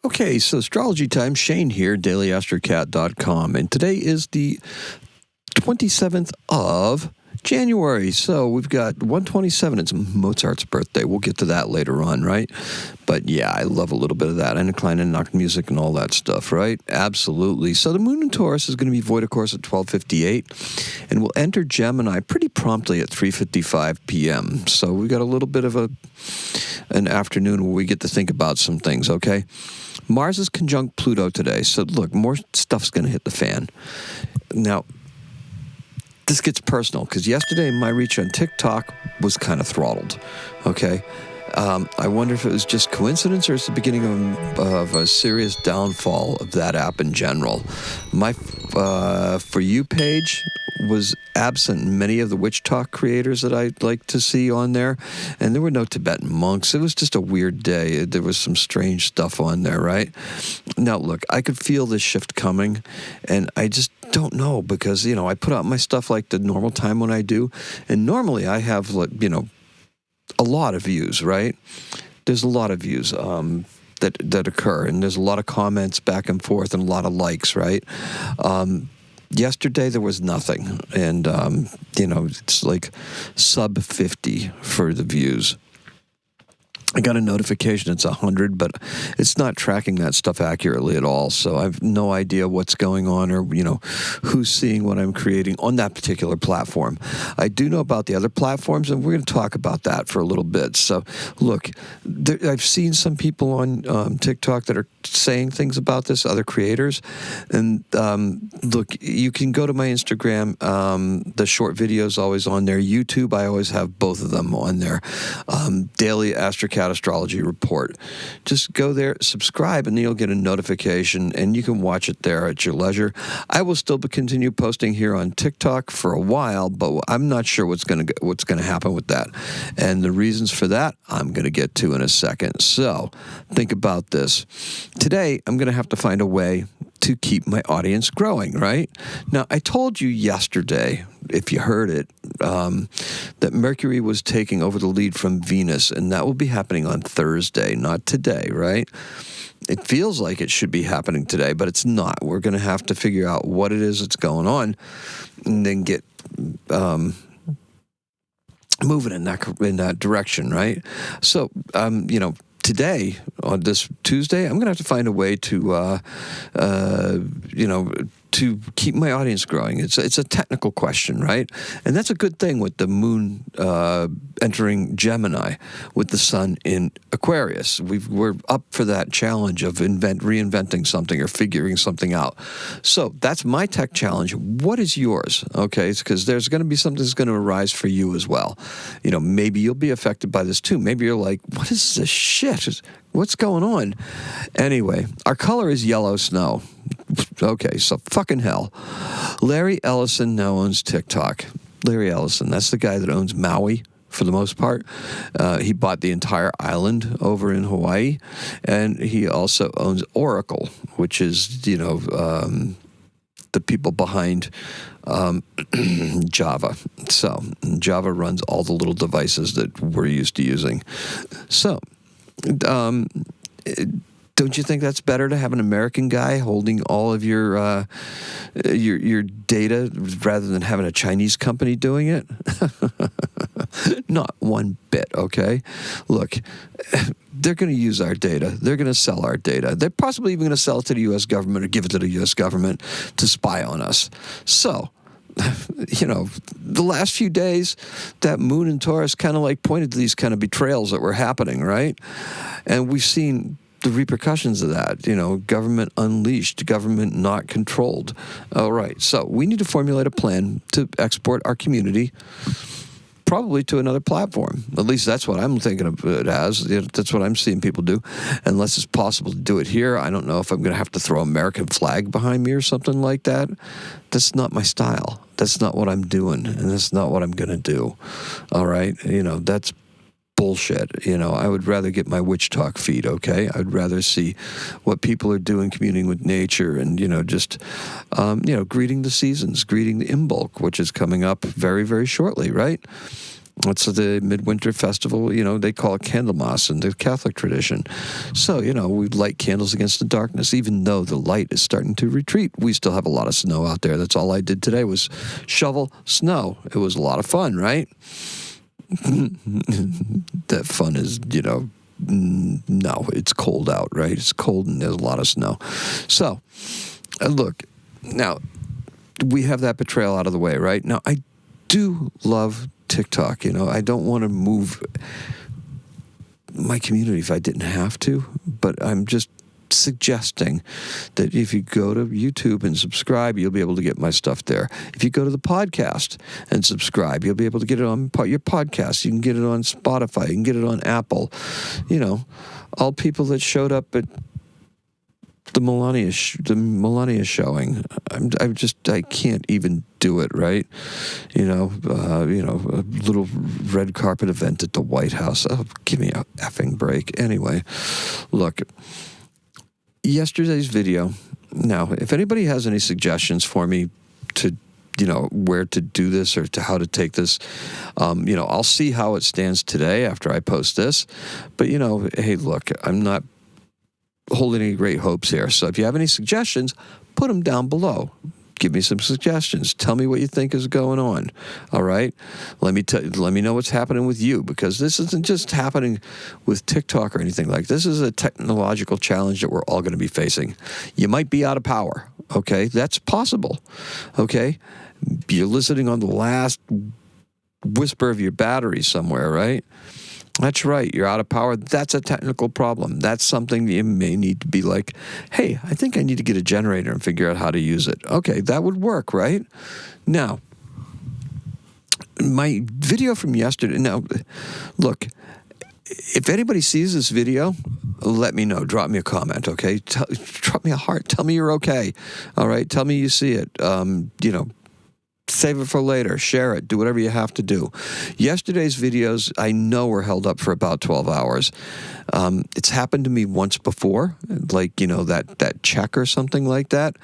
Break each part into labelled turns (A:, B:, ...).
A: Okay, so astrology time. Shane here, daily-astrocat.com. And today is the 27th of January. So we've got 127. It's Mozart's birthday. We'll get to that later on, right? But yeah, I love a little bit of that. And kleine Nacht music and all that stuff, right? Absolutely. So the moon in Taurus is going to be void of course at 12:58 and will enter Gemini pretty promptly at 3:55 p.m. So we've got a little bit of an afternoon where we get to think about some things, okay? Mars is conjunct Pluto today. So look, more stuff's going to hit the fan. Now, this gets personal because yesterday my reach on TikTok was kind of throttled, okay? I wonder if it was just coincidence or it's the beginning of a serious downfall of that app in general. My For You page was absent many of the witch talk creators that I like to see on there, and there were no Tibetan monks. It was just a weird day. There was some strange stuff on there, right? Now, look, I could feel this shift coming, and I just don't know because, I put out my stuff like the normal time when I do, and normally I have, a lot of views, right? There's a lot of views that occur, and there's a lot of comments back and forth and a lot of likes, right? Yesterday there was nothing, and it's like sub 50 for the views. I got a notification it's 100, but it's not tracking that stuff accurately at all. So I have no idea what's going on or, who's seeing what I'm creating on that particular platform. I do know about the other platforms, and we're going to talk about that for a little bit. So, look, I've seen some people on TikTok that are saying things about this, other creators. And, look, you can go to my Instagram. The short video is always on there. YouTube, I always have both of them on there. Daily-astrocat Astrology report. Just go there, subscribe, and then you'll get a notification, and you can watch it there at your leisure. I will still continue posting here on TikTok for a while, but I'm not sure what's going to happen with that. And the reasons for that, I'm going to get to in a second. So think about this. Today, I'm going to have to find a way to keep my audience growing, right? Now, I told you yesterday, if you heard it, that Mercury was taking over the lead from Venus, and that will be happening on Thursday, not today, right? It feels like it should be happening today, but it's not. We're going to have to figure out what it is that's going on and then get moving in that direction, right? So, today, on this Tuesday, I'm going to have to find a way to, to keep my audience growing. It's a technical question, right? And that's a good thing with the moon entering Gemini with the sun in Aquarius. We're up for that challenge of reinventing something or figuring something out. So that's my tech challenge. What is yours? Okay, because there's going to be something that's going to arise for you as well. Maybe you'll be affected by this too. Maybe you're like, what is this shit? What's going on? Anyway, our color is yellow snow. Okay, so fucking hell. Larry Ellison now owns TikTok. Larry Ellison, that's the guy that owns Maui for the most part. He bought the entire island over in Hawaii, and he also owns Oracle, which is, the people behind Java. So Java runs all the little devices that we're used to using. So, don't you think that's better to have an American guy holding all of your data rather than having a Chinese company doing it? Not one bit, okay? Look, they're going to use our data. They're going to sell our data. They're possibly even going to sell it to the U.S. government or give it to the U.S. government to spy on us. So, the last few days, that moon in Taurus kind of pointed to these kind of betrayals that were happening, right? And we've seen the repercussions of that, government unleashed, government not controlled. All right, so we need to formulate a plan to export our community probably to another platform. At least that's what I'm thinking of it as. That's what I'm seeing people do. Unless it's possible to do it here, I don't know if I'm going to have to throw an American flag behind me or something like that. That's not my style. That's not what I'm doing, and that's not what I'm going to do. All right? That's bullshit. I would rather get my witch talk feed, okay? I'd rather see what people are doing, communing with nature, and, just, greeting the seasons, greeting the Imbolc, which is coming up very, very shortly, right? That's the midwinter festival. You know, they call it Candlemas in the Catholic tradition. So, you know, we light candles against the darkness. Even though the light is starting to retreat, we still have a lot of snow out there. That's all I did today was shovel snow. It was a lot of fun, right? That fun is, you know, no, it's cold out, right? It's cold and there's a lot of snow. So, look, now, we have that betrayal out of the way, right? Now, I do love TikTok. You know, I don't want to move my community if I didn't have to, but I'm just suggesting that if you go to YouTube and subscribe, you'll be able to get my stuff there. If you go to the podcast and subscribe, you'll be able to get it on your podcast. You can get it on Spotify. You can get it on Apple. You know, all people that showed up at the Melania showing. I can't even do it, right? You know, a little red carpet event at the White House. Oh, give me a effing break. Anyway, look, yesterday's video. Now, if anybody has any suggestions for me to, you know, where to do this or to how to take this, you know, I'll see how it stands today after I post this. But, you know, hey, look, I'm not holding any great hopes here. So if you have any suggestions, put them down below. Give me some suggestions. Tell me what you think is going on. All right? Let me know what's happening with you, because this isn't just happening with TikTok or anything like this. This is a technological challenge that we're all going to be facing. You might be out of power, okay? That's possible, okay? You're listening on the last whisper of your battery somewhere, right? That's right. You're out of power. That's a technical problem. That's something you may need to be like, hey, I think I need to get a generator and figure out how to use it. Okay, that would work, right? Now, my video from yesterday. Now, look, if anybody sees this video, let me know. Drop me a comment, okay? Drop me a heart. Tell me you're okay. All right? Tell me you see it. You know, save it for later. Share it. Do whatever you have to do. Yesterday's videos, I know, were held up for about 12 hours. It's happened to me once before, like, you know, that check or something like that.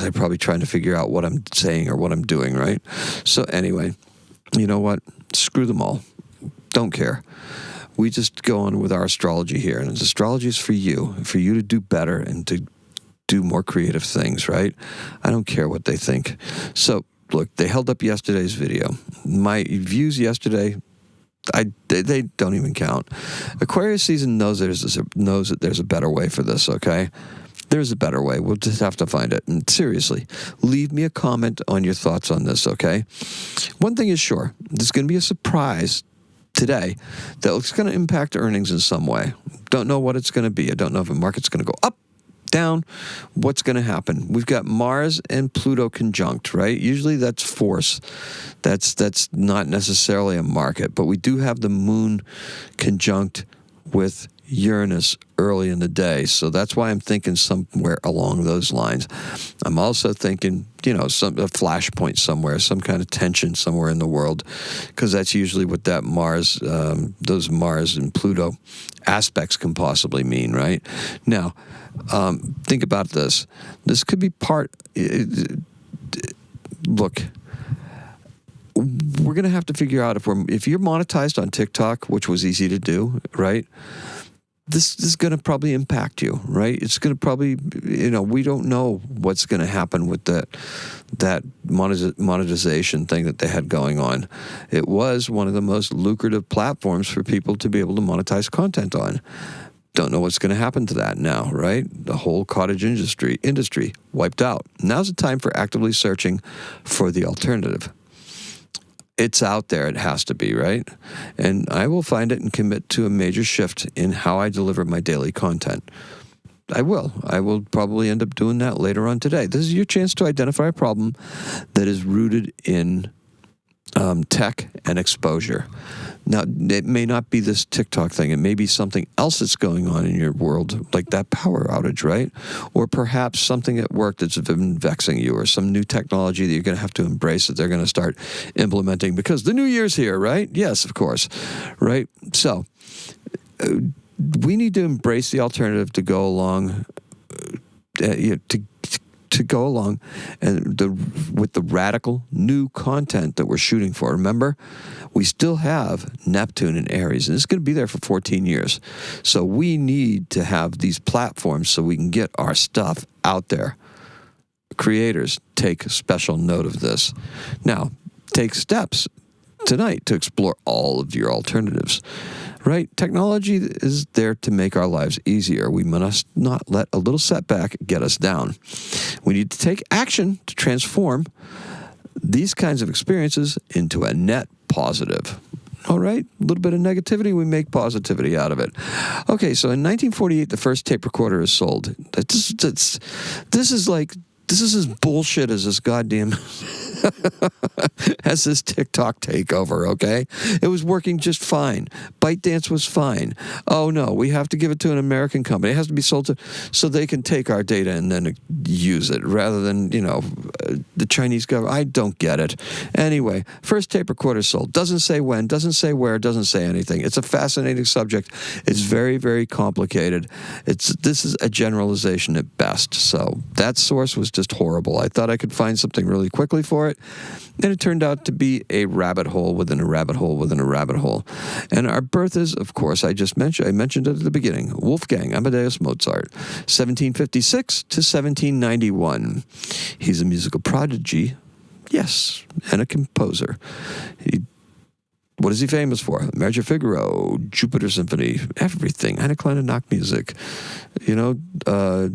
A: They're probably trying to figure out what I'm saying or what I'm doing, right? So anyway, you know what? Screw them all. Don't care. We just go on with our astrology here. And astrology is for you to do better and to do more creative things, right? I don't care what they think. So, look, they held up yesterday's video. My views yesterday, they don't even count. Aquarius season knows that there's a better way for this, okay? There's a better way. We'll just have to find it. And seriously, leave me a comment on your thoughts on this, okay? One thing is sure, there's going to be a surprise today that's going to impact earnings in some way. Don't know what it's going to be. I don't know if the market's going to go up, down, what's going to happen. We've got Mars and Pluto conjunct, right? Usually that's force. That's not necessarily a market, but we do have the moon conjunct with Uranus early in the day. So that's why I'm thinking somewhere along those lines. I'm also thinking, you know, a flashpoint somewhere, some kind of tension somewhere in the world, because that's usually what that Mars, those Mars and Pluto aspects can possibly mean, right? Now, think about this. This could be look, we're going to have to figure out if you're monetized on TikTok, which was easy to do, right? This is going to probably impact you, right? It's going to probably, you know, we don't know what's going to happen with that monetization thing that they had going on. It was one of the most lucrative platforms for people to be able to monetize content on. Don't know what's going to happen to that now, right? The whole cottage industry wiped out. Now's the time for actively searching for the alternative. It's out there. It has to be, right? And I will find it and commit to a major shift in how I deliver my daily content. I will. I will probably end up doing that later on today. This is your chance to identify a problem that is rooted in tech and exposure. Now, it may not be this TikTok thing. It may be something else that's going on in your world, like that power outage, right? Or perhaps something at work that's been vexing you, or some new technology that you're going to have to embrace that they're going to start implementing because the new year's here, right? Yes, of course, right? So we need to embrace the alternative to go along, to to go along and with the radical new content that we're shooting for. Remember, we still have Neptune in Aries, and it's going to be there for 14 years. So we need to have these platforms so we can get our stuff out there. Creators, take special note of this. Now, take steps tonight to explore all of your alternatives. Right? Technology is there to make our lives easier. We must not let a little setback get us down. We need to take action to transform these kinds of experiences into a net positive. All right? A little bit of negativity, we make positivity out of it. Okay, so in 1948, the first tape recorder is sold. This is as bullshit as this goddamn as this TikTok takeover, okay? It was working just fine. ByteDance was fine. Oh, no, we have to give it to an American company. It has to be sold to so they can take our data and then use it rather than, the Chinese government. I don't get it. Anyway, first tape recorder sold. Doesn't say when, doesn't say where, doesn't say anything. It's a fascinating subject. It's very, very complicated. This is a generalization at best. So that source was just horrible. I thought I could find something really quickly for it, and it turned out to be a rabbit hole within a rabbit hole within a rabbit hole. And our birth is, of course, I mentioned it at the beginning, Wolfgang Amadeus Mozart, 1756 to 1791. He's a musical prodigy, yes, and a composer. What is he famous for? Marriage of Figaro, Jupiter Symphony, everything. Eine kleine Nachtmusik,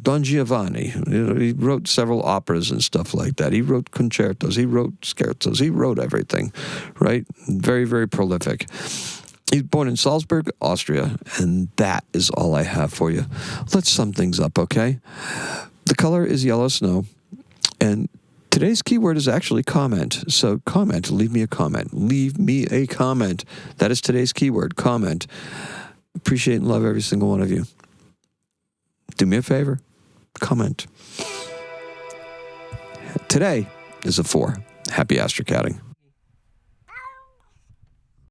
A: Don Giovanni. He wrote several operas and stuff like that. He wrote concertos. He wrote scherzos. He wrote everything, right? Very, very prolific. He's born in Salzburg, Austria, and that is all I have for you. Let's sum things up, okay? The color is yellow snow, and today's keyword is actually comment. So comment, leave me a comment. Leave me a comment. That is today's keyword, comment. Appreciate and love every single one of you. Do me a favor, comment. Today is a 4. Happy astrocatting.